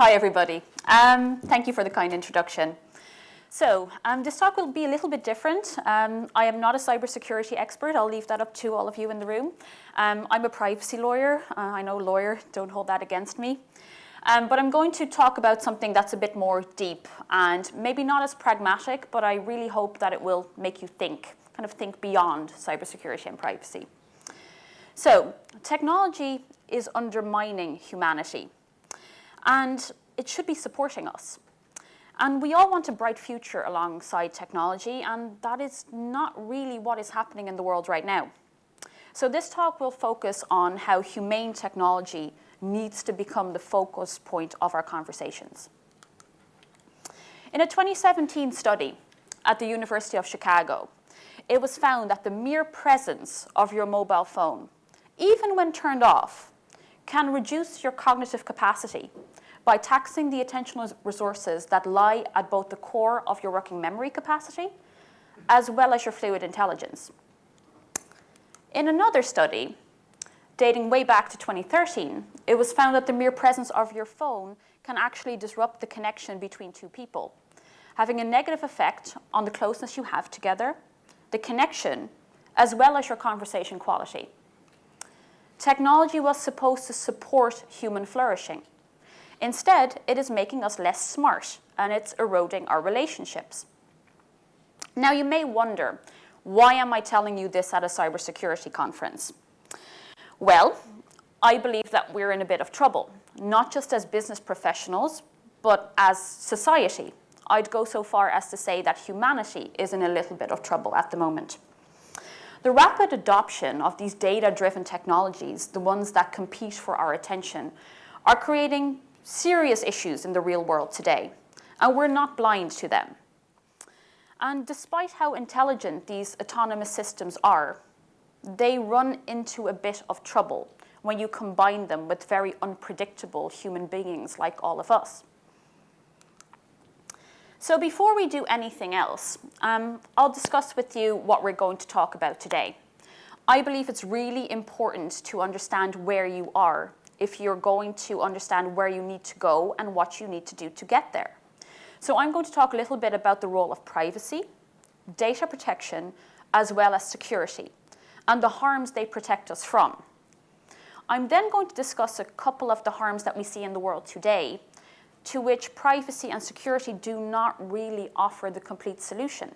Hi, everybody. Thank you for the kind introduction. So this talk will be a little bit different. I am not a cybersecurity expert. I'll leave that up to all of you in the room. I'm a privacy lawyer. I know lawyer, don't hold that against me. But I'm going to talk about something that's a bit more deep and maybe not as pragmatic, but I really hope that it will make you think, kind of think beyond cybersecurity and privacy. So technology is undermining humanity, and it should be supporting us. And we all want a bright future alongside technology, and that is not really what is happening in the world right now. So this talk will focus on how humane technology needs to become the focus point of our conversations. In a 2017 study at the University of Chicago, it was found that the mere presence of your mobile phone, even when turned off, can reduce your cognitive capacity by taxing the attentional resources that lie at both the core of your working memory capacity as well as your fluid intelligence. In another study, dating way back to 2013, it was found that the mere presence of your phone can actually disrupt the connection between two people, having a negative effect on the closeness you have together, the connection, as well as your conversation quality. Technology was supposed to support human flourishing. Instead, it is making us less smart, and it's eroding our relationships. Now, you may wonder, why am I telling you this at a cybersecurity conference? Well, I believe that we're in a bit of trouble, not just as business professionals, but as society. I'd go so far as to say that humanity is in a little bit of trouble at the moment. The rapid adoption of these data-driven technologies, the ones that compete for our attention, are creating serious issues in the real world today, and we're not blind to them. And despite how intelligent these autonomous systems are, they run into a bit of trouble when you combine them with very unpredictable human beings like all of us. So before we do anything else, I'll discuss with you what we're going to talk about today. I believe it's really important to understand where you are if you're going to understand where you need to go and what you need to do to get there. So I'm going to talk a little bit about the role of privacy, data protection, as well as security, and the harms they protect us from. I'm then going to discuss a couple of the harms that we see in the world today, to which privacy and security do not really offer the complete solution.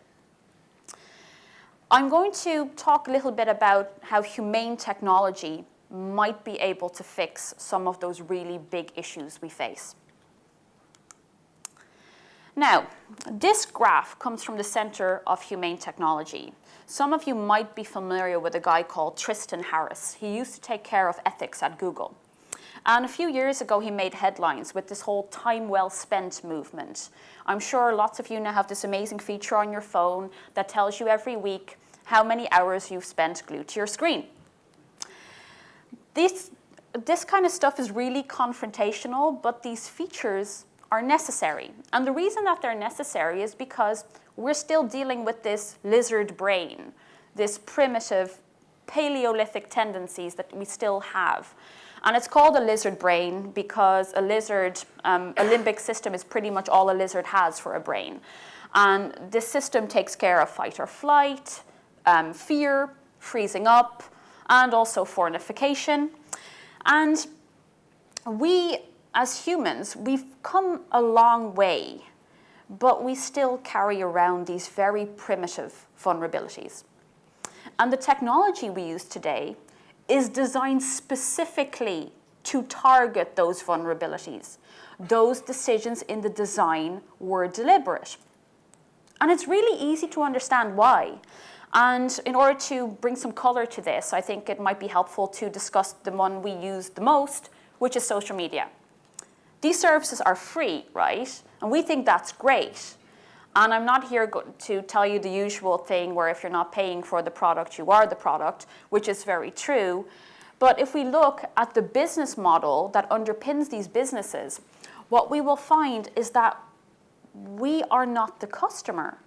I'm going to talk a little bit about how humane technology might be able to fix some of those really big issues we face. Now, this graph comes from the Center of Humane Technology. Some of you might be familiar with a guy called Tristan Harris. He used to take care of ethics at Google. And a few years ago, he made headlines with this whole time well spent movement. I'm sure lots of you now have this amazing feature on your phone that tells you every week how many hours you've spent glued to your screen. This kind of stuff is really confrontational, but these features are necessary. And the reason that they're necessary is because we're still dealing with this lizard brain, this primitive Paleolithic tendencies that we still have. And it's called a lizard brain because a lizard, a limbic system is pretty much all a lizard has for a brain. And this system takes care of fight or flight, fear, freezing up, and also fornication. And we, as humans, we've come a long way, but we still carry around these very primitive vulnerabilities. And the technology we use today is designed specifically to target those vulnerabilities. Those decisions in the design were deliberate. And it's really easy to understand why. And in order to bring some color to this, I think it might be helpful to discuss the one we use the most, which is social media. These services are free, right? And we think that's great. And I'm not here to tell you the usual thing where if you're not paying for the product, you are the product, which is very true. But if we look at the business model that underpins these businesses, what we will find is that we are not the customer.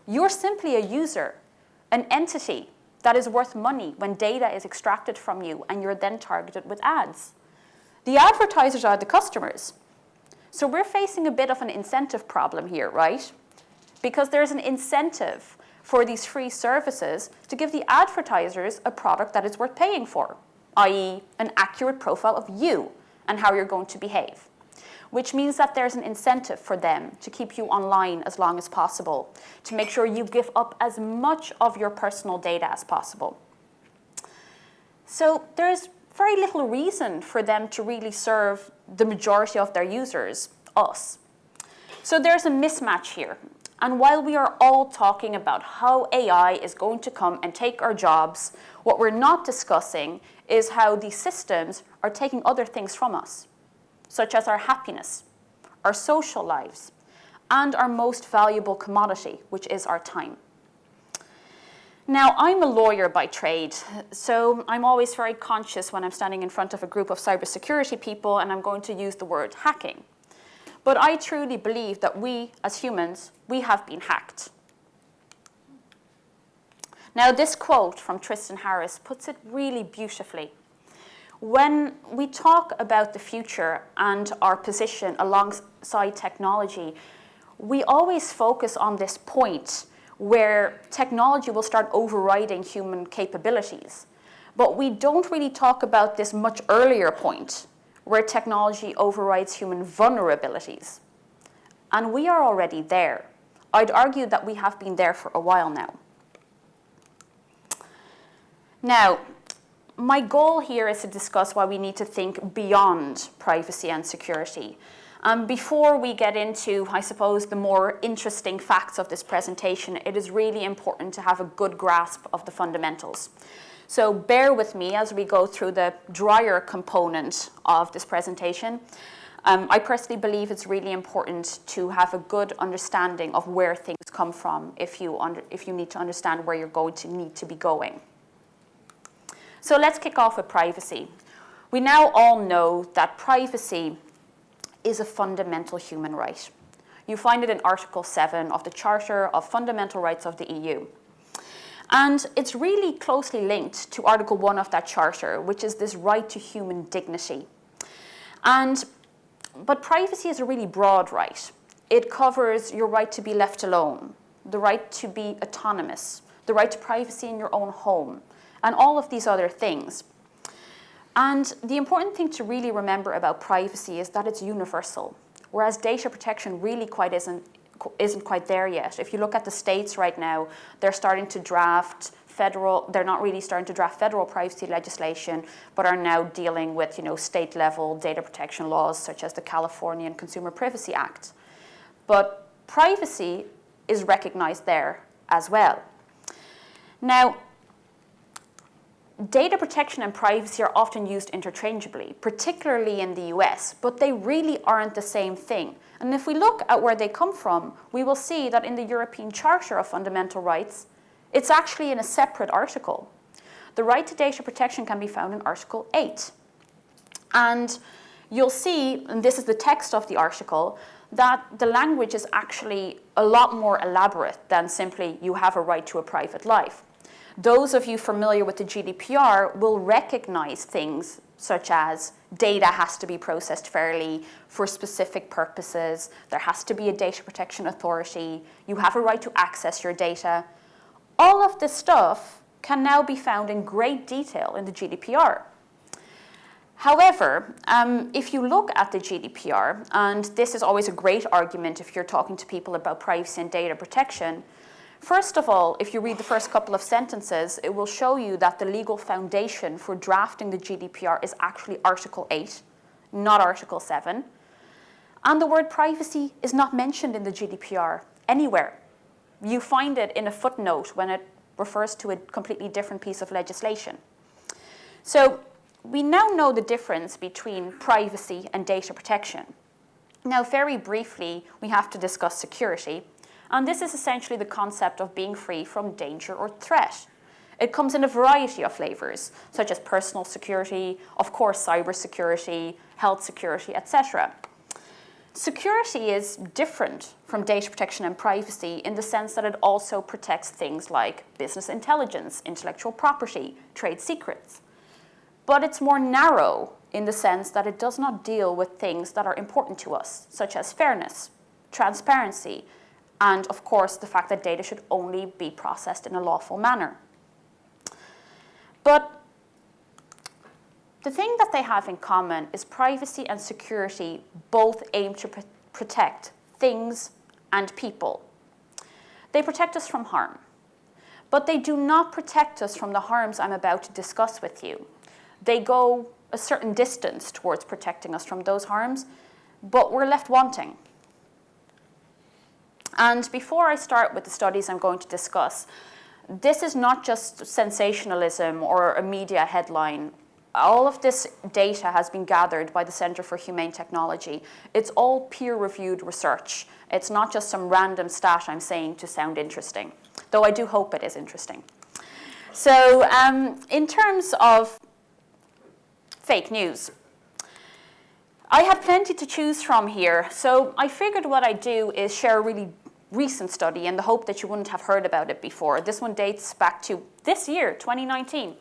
You're simply a user, an entity that is worth money when data is extracted from you and you're then targeted with ads. The advertisers are the customers. So we're facing a bit of an incentive problem here, right? Because there's an incentive for these free services to give the advertisers a product that is worth paying for, i.e. an accurate profile of you and how you're going to behave, which means that there's an incentive for them to keep you online as long as possible, to make sure you give up as much of your personal data as possible. So there's very little reason for them to really serve the majority of their users, us. So there's a mismatch here. And while we are all talking about how AI is going to come and take our jobs, what we're not discussing is how these systems are taking other things from us, such as our happiness, our social lives, and our most valuable commodity, which is our time. Now, I'm a lawyer by trade, so I'm always very conscious when I'm standing in front of a group of cybersecurity people and I'm going to use the word hacking. But I truly believe that we, as humans, we have been hacked. Now, this quote from Tristan Harris puts it really beautifully. When we talk about the future and our position alongside technology, we always focus on this point where technology will start overriding human capabilities. But we don't really talk about this much earlier point, where technology overrides human vulnerabilities. And we are already there. I'd argue that we have been there for a while now. Now, my goal here is to discuss why we need to think beyond privacy and security. Before we get into, I suppose, the more interesting facts of this presentation, it is really important to have a good grasp of the fundamentals. So bear with me as we go through the drier component of this presentation. I personally believe it's really important to have a good understanding of where things come from if you need to understand where you're going to need to be going. So let's kick off with privacy. We now all know that privacy is a fundamental human right. You find it in Article 7 of the Charter of Fundamental Rights of the EU. And it's really closely linked to Article 1 of that charter, which is this right to human dignity. But privacy is a really broad right. It covers your right to be left alone, the right to be autonomous, the right to privacy in your own home, and all of these other things. And the important thing to really remember about privacy is that it's universal, whereas data protection really isn't quite there yet. If you look at the states right now, they're starting to draft they're not really starting to draft federal privacy legislation, but are now dealing with, state level data protection laws such as the Californian Consumer Privacy Act. But privacy is recognized there as well. Now, data protection and privacy are often used interchangeably, particularly in the US, but they really aren't the same thing. And if we look at where they come from, we will see that in the European Charter of Fundamental Rights, it's actually in a separate article. The right to data protection can be found in Article 8. And you'll see, and this is the text of the article, that the language is actually a lot more elaborate than simply you have a right to a private life. Those of you familiar with the GDPR will recognize things such as data has to be processed fairly for specific purposes, there has to be a data protection authority, you have a right to access your data. All of this stuff can now be found in great detail in the GDPR. However, if you look at the GDPR, and this is always a great argument if you're talking to people about privacy and data protection, first of all, if you read the first couple of sentences, it will show you that the legal foundation for drafting the GDPR is actually Article 8, not Article 7. And the word privacy is not mentioned in the GDPR anywhere. You find it in a footnote when it refers to a completely different piece of legislation. So we now know the difference between privacy and data protection. Now, very briefly, we have to discuss security. And this is essentially the concept of being free from danger or threat. It comes in a variety of flavors, such as personal security, of course, cybersecurity, health security, etc. Security is different from data protection and privacy in the sense that it also protects things like business intelligence, intellectual property, trade secrets. But it's more narrow in the sense that it does not deal with things that are important to us, such as fairness, transparency, and of course the fact that data should only be processed in a lawful manner. But the thing that they have in common is privacy and security both aim to protect things and people. They protect us from harm, but they do not protect us from the harms I'm about to discuss with you. They go a certain distance towards protecting us from those harms, but we're left wanting. And before I start with the studies I'm going to discuss, this is not just sensationalism or a media headline. All of this data has been gathered by the Centre for Humane Technology. It's all peer-reviewed research. It's not just some random stat I'm saying to sound interesting, though I do hope it is interesting. So in terms of fake news, I had plenty to choose from here, so I figured what I'd do is share a really recent study in the hope that you wouldn't have heard about it before. This one dates back to this year, 2019.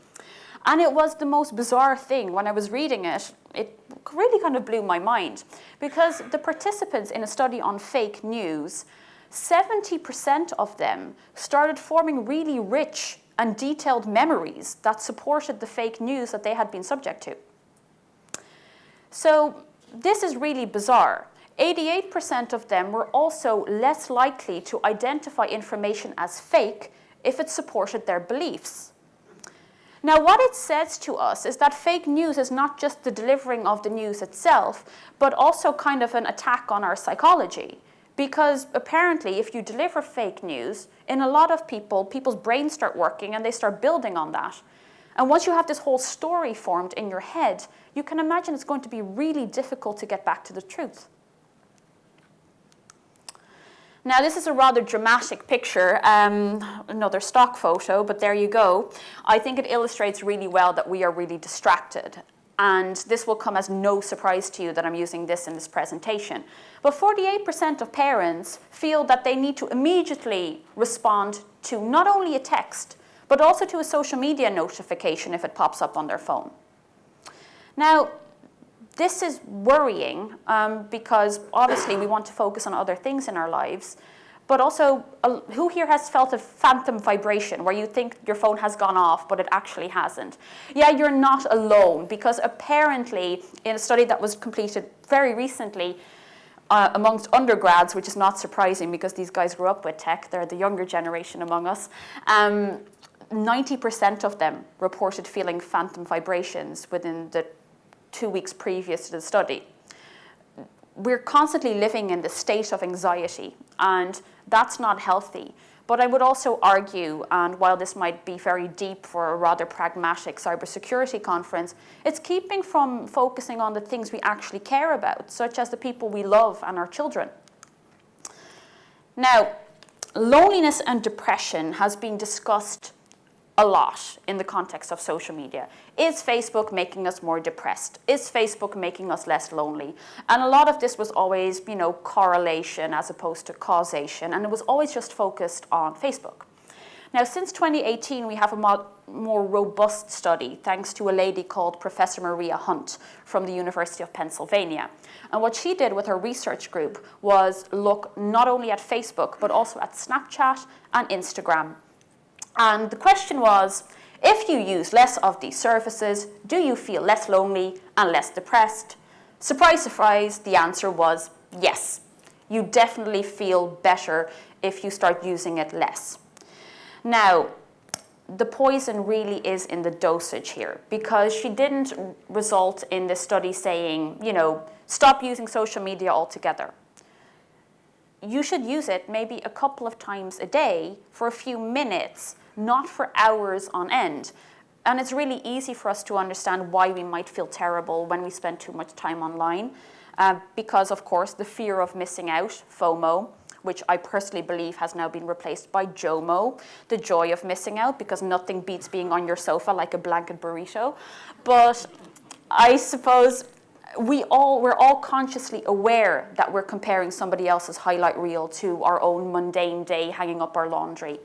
And it was the most bizarre thing. When I was reading it, it really kind of blew my mind, because the participants in a study on fake news, 70% of them started forming really rich and detailed memories that supported the fake news that they had been subject to. So this is really bizarre. 88% of them were also less likely to identify information as fake if it supported their beliefs. Now, what it says to us is that fake news is not just the delivering of the news itself, but also kind of an attack on our psychology. Because apparently, if you deliver fake news, in a lot of people's brains start working and they start building on that. And once you have this whole story formed in your head, you can imagine it's going to be really difficult to get back to the truth. Now, this is a rather dramatic picture, another stock photo, but there you go. I think it illustrates really well that we are really distracted. And this will come as no surprise to you that I'm using this in this presentation. But 48% of parents feel that they need to immediately respond to not only a text, but also to a social media notification if it pops up on their phone. Now, this is worrying because obviously we want to focus on other things in our lives, but also who here has felt a phantom vibration where you think your phone has gone off, but it actually hasn't? Yeah, you're not alone, because apparently in a study that was completed very recently amongst undergrads, which is not surprising because these guys grew up with tech, they're the younger generation among us, 90% of them reported feeling phantom vibrations within the 2 weeks previous to the study. We're constantly living in this state of anxiety, and that's not healthy. But I would also argue, and while this might be very deep for a rather pragmatic cybersecurity conference, it's keeping from focusing on the things we actually care about, such as the people we love and our children. Now, loneliness and depression has been discussed a lot in the context of social media. Is Facebook making us more depressed? Is Facebook making us less lonely? And a lot of this was always, correlation as opposed to causation, and it was always just focused on Facebook. Now, since 2018, we have a more robust study, thanks to a lady called Professor Maria Hunt from the University of Pennsylvania. And what she did with her research group was look not only at Facebook, but also at Snapchat and Instagram. And the question was, if you use less of these services, do you feel less lonely and less depressed? Surprise, surprise, the answer was yes. You definitely feel better if you start using it less. Now, the poison really is in the dosage here, because she didn't result in this study saying, stop using social media altogether. You should use it maybe a couple of times a day for a few minutes, not for hours on end. And it's really easy for us to understand why we might feel terrible when we spend too much time online, because, of course, the fear of missing out, FOMO, which I personally believe has now been replaced by JOMO, the joy of missing out, because nothing beats being on your sofa like a blanket burrito. But I suppose we're all consciously aware that we're comparing somebody else's highlight reel to our own mundane day hanging up our laundry.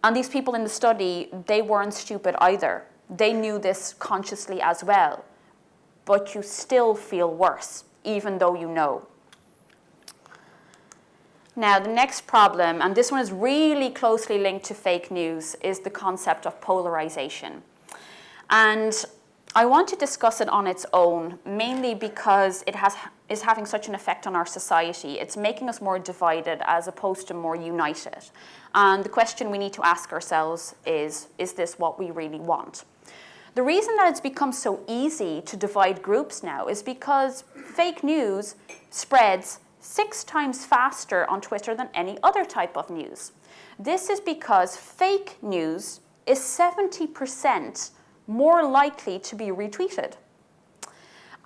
And these people in the study, they weren't stupid either. They knew this consciously as well. but you still feel worse, even though you know. Now, the next problem, and this one is really closely linked to fake news, is the concept of polarization. And I want to discuss it on its own, mainly because it is having such an effect on our society. It's making us more divided as opposed to more united. And the question we need to ask ourselves is this what we really want? The reason that it's become so easy to divide groups now is because fake news spreads 6 times faster on Twitter than any other type of news. This is because fake news is 70% more likely to be retweeted.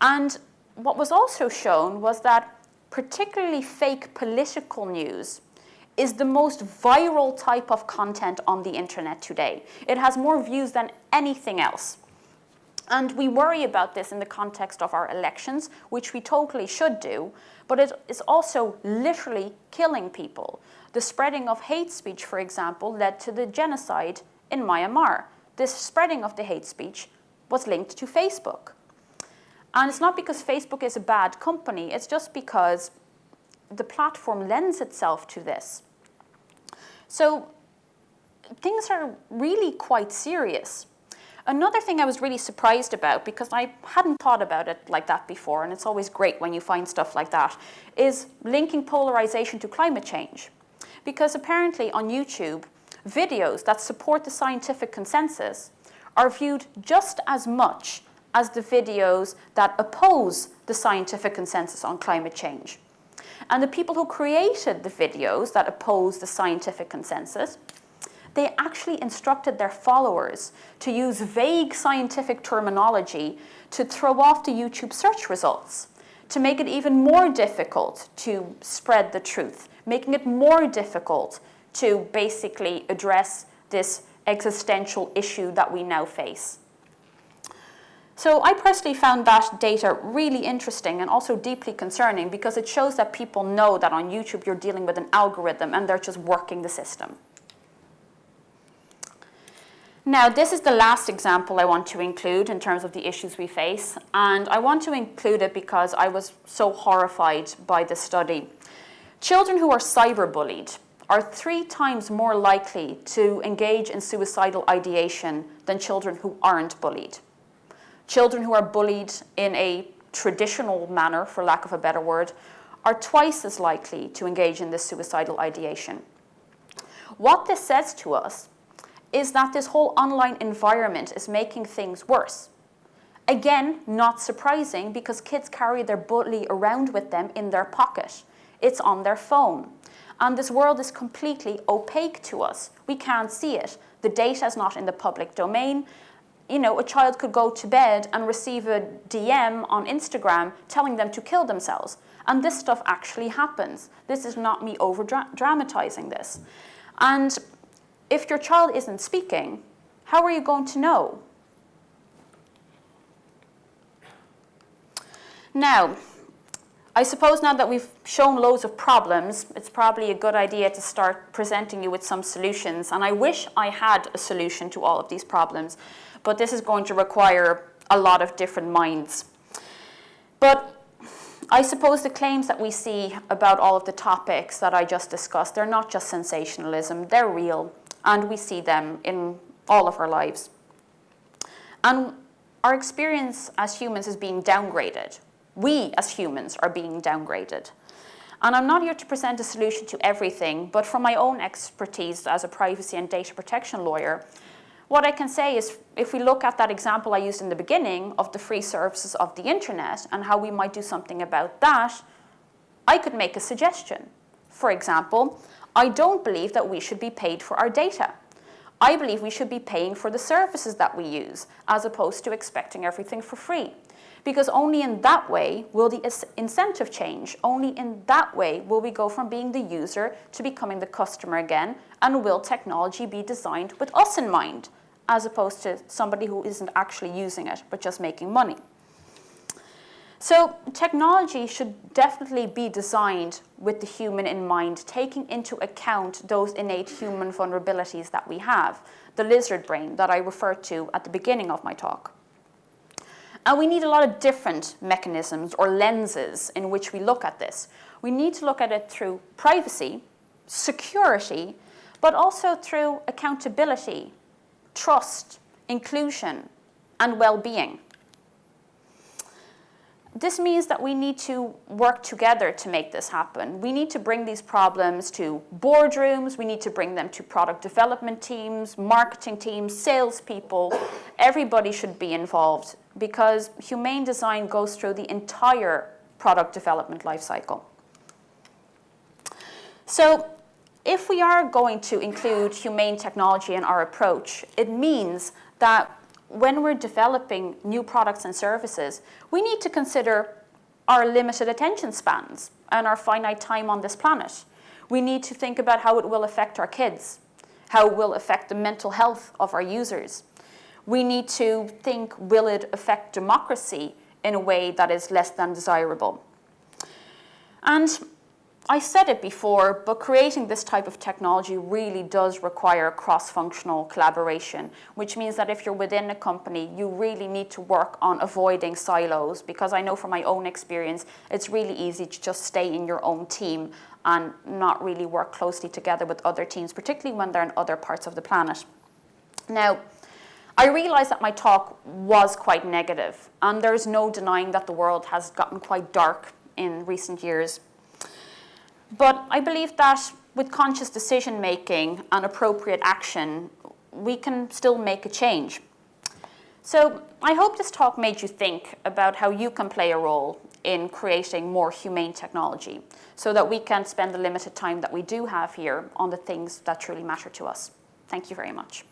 And what was also shown was that particularly fake political news is the most viral type of content on the internet today. It has more views than anything else. And we worry about this in the context of our elections, which we totally should do, but it is also literally killing people. The spreading of hate speech, for example, led to the genocide in Myanmar. This spreading of the hate speech was linked to Facebook. And it's not because Facebook is a bad company, it's just because the platform lends itself to this. So things are really quite serious. Another thing I was really surprised about, because I hadn't thought about it like that before, and it's always great when you find stuff like that, is linking polarization to climate change. Because apparently on YouTube, videos that support the scientific consensus are viewed just as much as the videos that oppose the scientific consensus on climate change. And the people who created the videos that oppose the scientific consensus, they actually instructed their followers to use vague scientific terminology to throw off the YouTube search results, to make it even more difficult to spread the truth, making it more difficult to basically address this existential issue that we now face. So I personally found that data really interesting and also deeply concerning because it shows that people know that on YouTube you're dealing with an algorithm and they're just working the system. Now, this is the last example I want to include in terms of the issues we face, and I want to include it because I was so horrified by this study. Children who are cyberbullied are 3 times more likely to engage in suicidal ideation than children who aren't bullied. Children who are bullied in a traditional manner, for lack of a better word, are twice as likely to engage in this suicidal ideation. What this says to us is that this whole online environment is making things worse. Again, not surprising because kids carry their bully around with them in their pocket. It's on their phone. And this world is completely opaque to us. We can't see it. The data is not in the public domain. You know, a child could go to bed and receive a DM on Instagram telling them to kill themselves. And this stuff actually happens. This is not me over-dramatizing this. And if your child isn't speaking, how are you going to know? Now, I suppose now that we've shown loads of problems, it's probably a good idea to start presenting you with some solutions. And I wish I had a solution to all of these problems, but this is going to require a lot of different minds. But I suppose the claims that we see about all of the topics that I just discussed, they're not just sensationalism, they're real, and we see them in all of our lives. And our experience as humans is being downgraded. We as humans are being downgraded. And I'm not here to present a solution to everything, but from my own expertise as a privacy and data protection lawyer, what I can say is if we look at that example I used in the beginning of the free services of the internet and how we might do something about that, I could make a suggestion. For example, I don't believe that we should be paid for our data. I believe we should be paying for the services that we use, as opposed to expecting everything for free. Because only in that way will the incentive change. Only in that way will we go from being the user to becoming the customer again, and will technology be designed with us in mind, as opposed to somebody who isn't actually using it, but just making money. So technology should definitely be designed with the human in mind, taking into account those innate human vulnerabilities that we have, the lizard brain that I referred to at the beginning of my talk. And we need a lot of different mechanisms or lenses in which we look at this. We need to look at it through privacy, security, but also through accountability, trust, inclusion, and well-being. This means that we need to work together to make this happen. We need to bring these problems to boardrooms, we need to bring them to product development teams, marketing teams, salespeople. Everybody should be involved because humane design goes through the entire product development lifecycle. So if we are going to include humane technology in our approach, it means that when we're developing new products and services, we need to consider our limited attention spans and our finite time on this planet. We need to think about how it will affect our kids, how it will affect the mental health of our users. We need to think, will it affect democracy in a way that is less than desirable? And I said it before, but creating this type of technology really does require cross-functional collaboration, which means that if you're within a company, you really need to work on avoiding silos, because I know from my own experience, it's really easy to just stay in your own team and not really work closely together with other teams, particularly when they're in other parts of the planet. Now, I realize that my talk was quite negative, and there's no denying that the world has gotten quite dark in recent years. But I believe that with conscious decision-making and appropriate action, we can still make a change. So I hope this talk made you think about how you can play a role in creating more humane technology so that we can spend the limited time that we do have here on the things that truly matter to us. Thank you very much.